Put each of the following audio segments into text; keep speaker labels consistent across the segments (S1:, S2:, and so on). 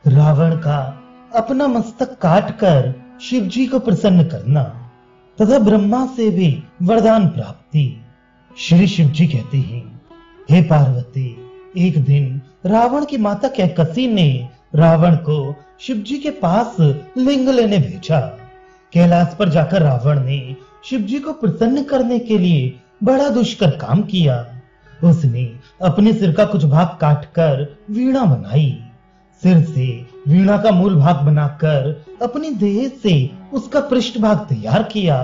S1: रावण का अपना मस्तक काटकर शिव जी को प्रसन्न करना तथा ब्रह्मा से भी वरदान प्राप्ति। श्री शिव जी कहते हैं, हे पार्वती, एक दिन रावण की माता कैकसी ने रावण को शिव जी के पास लिंग लेने भेजा। कैलाश पर जाकर रावण ने शिव जी को प्रसन्न करने के लिए बड़ा दुष्कर काम किया। उसने अपने सिर का कुछ भाग काटकर वीणा बनाई। सिर से वीणा का मूल भाग बनाकर अपनी देह से उसका पृष्ठ भाग तैयार किया।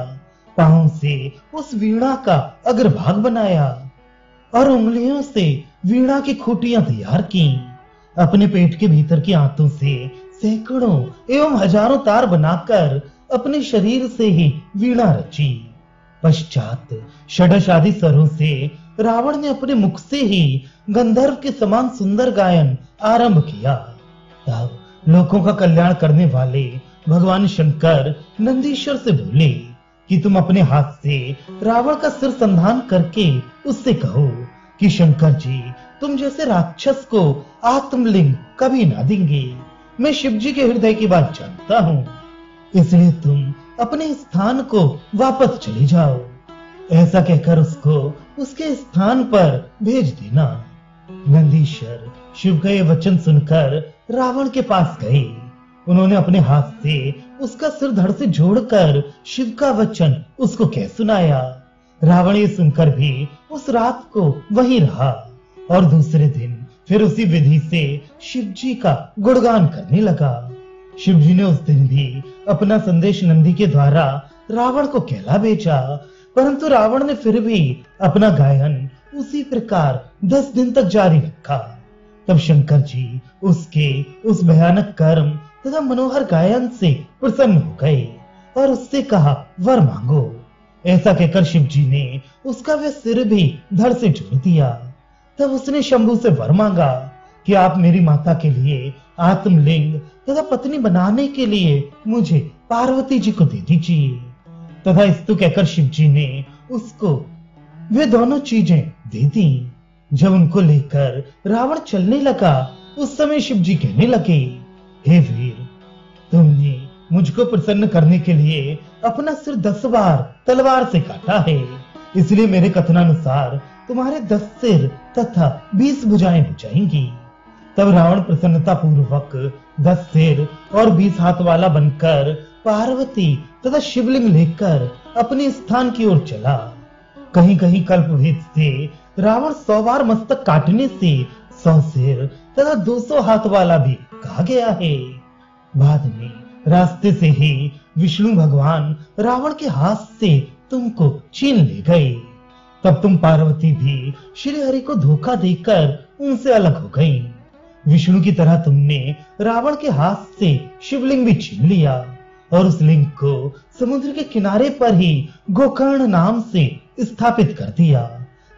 S1: पांव से उस वीणा का अग्रभाग बनाया और उंगलियों से वीणा की खूंटियां तैयार की। अपने पेट के भीतर की आंतों से सैकड़ों एवं हजारों तार बनाकर अपने शरीर से ही वीणा रची। पश्चात षडश आदि स्वरों से रावण ने अपने मुख से ही गंधर्व के समान सुंदर गायन आरंभ किया। तब लोगों का कल्याण करने वाले भगवान शंकर नंदीश्वर से बोले कि तुम अपने हाथ से रावण का सिर संधान करके उससे कहो कि शंकर जी, तुम जैसे राक्षस को आत्मलिंग कभी ना देंगे। मैं शिव जी के हृदय की बात जानता हूँ, इसलिए तुम अपने स्थान को वापस चले जाओ। ऐसा कहकर उसको उसके स्थान पर भेज देना। नंदीश्वर शिव का ये वचन सुनकर रावण के पास गए। उन्होंने अपने हाथ से उसका सिर धड़ से जोड़कर शिव का वचन उसको कह सुनाया। रावण ये सुनकर भी उस रात को वहीं रहा और दूसरे दिन फिर उसी विधि से शिव जी का गुणगान करने लगा। शिव जी ने उस दिन भी अपना संदेश नंदी के द्वारा रावण को कहला भेजा, परंतु रावण ने फिर भी अपना गायन उसी प्रकार 10 दिन तक जारी रखा। तब शंकर जी उसके उस भयानक कर्म तथा मनोहर गायन से प्रसन्न हो गए और उससे कहा, वर मांगो। ऐसा कहकर शिव जी ने उसका वह सिर भी धड़ से जोड़ दिया। तब उसने शंभु से वर मांगा कि आप मेरी माता के लिए आत्मलिंग तथा पत्नी बनाने के लिए मुझे पार्वती जी को दे दीजिए। तथा स्तु कहकर शिव जी ने उसको वे दोनों चीजें दे दी। जब उनको लेकर रावण चलने लगा, उस समय शिव जी कहने लगे, हे वीर, तुमने मुझको प्रसन्न करने के लिए अपना सिर 10 बार तलवार से काटा है, इसलिए मेरे कथनानुसार तुम्हारे 10 सिर तथा 20 भुजाएं हो जाएंगी। तब रावण प्रसन्नता पूर्वक 10 सिर और 20 हाथ वाला बनकर पार्वती तथा शिवलिंग लेकर अपने स्थान की ओर चला। कहीं कहीं कल्पभेद से रावण 100 बार मस्तक काटने से 100 सिर तथा 200 हाथ वाला भी कहा गया है। बाद में रास्ते से ही विष्णु भगवान रावण के हाथ से तुमको छीन ले गए। तब तुम पार्वती भी श्री हरि को धोखा देकर उनसे अलग हो गई। विष्णु की तरह तुमने रावण के हाथ से शिवलिंग भी छीन लिया और उस लिंग को समुद्र के किनारे पर ही गोकर्ण नाम से स्थापित कर दिया।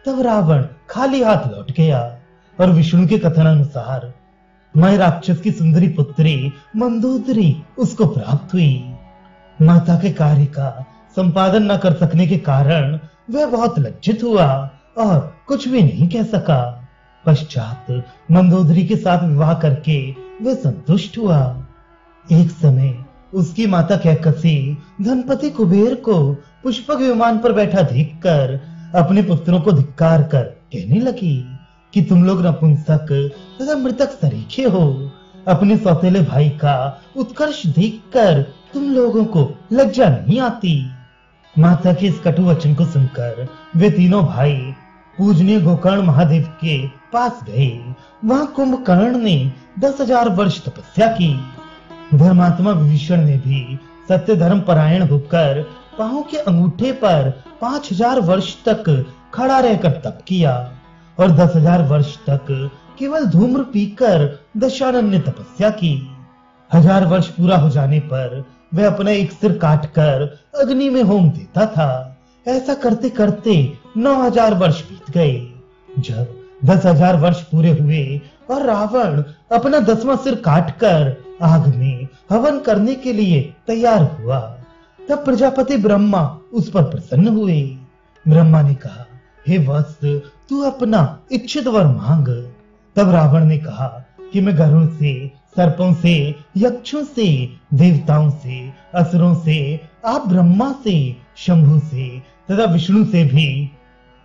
S1: तब रावण खाली हाथ लौट गया और विष्णु के कथन अनुसार मैं राक्षस की सुंदरी पुत्री मंदोदरी उसको प्राप्त हुई। माता के कार्य का संपादन न कर सकने के कारण वह बहुत लज्जित हुआ और कुछ भी नहीं कह सका। पश्चात मंदोदरी के साथ विवाह करके वह संतुष्ट हुआ। एक समय उसकी माता कैकसी धनपति कुबेर को पुष्पक विमान पर बैठा देखकर अपने पुत्रों को धिक्कार कर कहने लगी कि तुम लोग नपुंसक तथा मृतक सरीखे हो। अपने सौतेले भाई का उत्कर्ष देखकर तुम लोगों को लज्जा नहीं आती। माता के इस कटु वचन को सुनकर वे तीनों भाई पूजनीय गोकर्ण महादेव के पास गए। वहां कुंभकर्ण ने 10,000 वर्ष तपस्या की। धर्मात्मा विभीषण ने भी सत्य धर्म परायण होकर पांव के अंगूठे पर 5,000 वर्ष तक खड़ा रहकर तप किया और 10,000 वर्ष तक केवल धूम्र पीकर दशानन ने तपस्या की। 1000 वर्ष पूरा हो जाने पर वह अपना एक सिर काटकर अग्नि में होम देता था। ऐसा करते करते 9,000 वर्ष बीत गए। जब 10,000 वर्ष पूरे हुए और रावण अपना 10वां सिर काटकर आग में हवन करने के लिए तैयार हुआ, तब प्रजापति ब्रह्मा उस पर प्रसन्न हुए। ब्रह्मा ने कहा, हे वत्स, तू अपना इच्छित वर मांग। तब रावण ने कहा कि मैं गरुड़ से सर्पों से, यक्षों से, देवताओं से, असुरों से, आप ब्रह्मा से, शंभु से तथा विष्णु से भी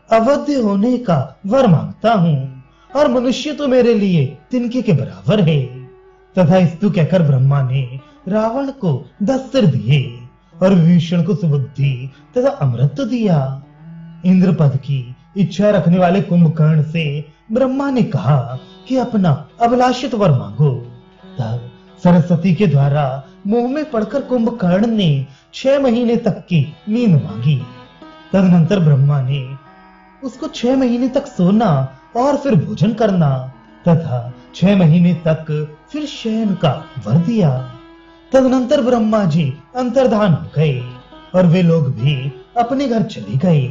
S1: अवध्य होने का वर मांगता हूँ, और मनुष्य तो मेरे लिए तिनके के बराबर है। तथा इस्तु कहकर ब्रह्मा ने रावण को 10 सिर दिए और विभीषण को सुबुद्धि तथा अमृत दिया। इंद्रपद की इच्छा रखने वाले कुंभकर्ण से ब्रह्मा ने कहा कि अपना अभिलाषित वर मांगो। तब सरस्वती के द्वारा मुंह में पड़कर कुंभकर्ण ने 6 महीने तक की नींद मांगी। तदनंतर ब्रह्मा ने उसको 6 महीने तक सोना और फिर भोजन करना तथा 6 महीने तक फिर शयन का वर दिया। तदनंतर ब्रह्मा जी अंतर्धान हो गए और वे लोग भी अपने घर चले गए।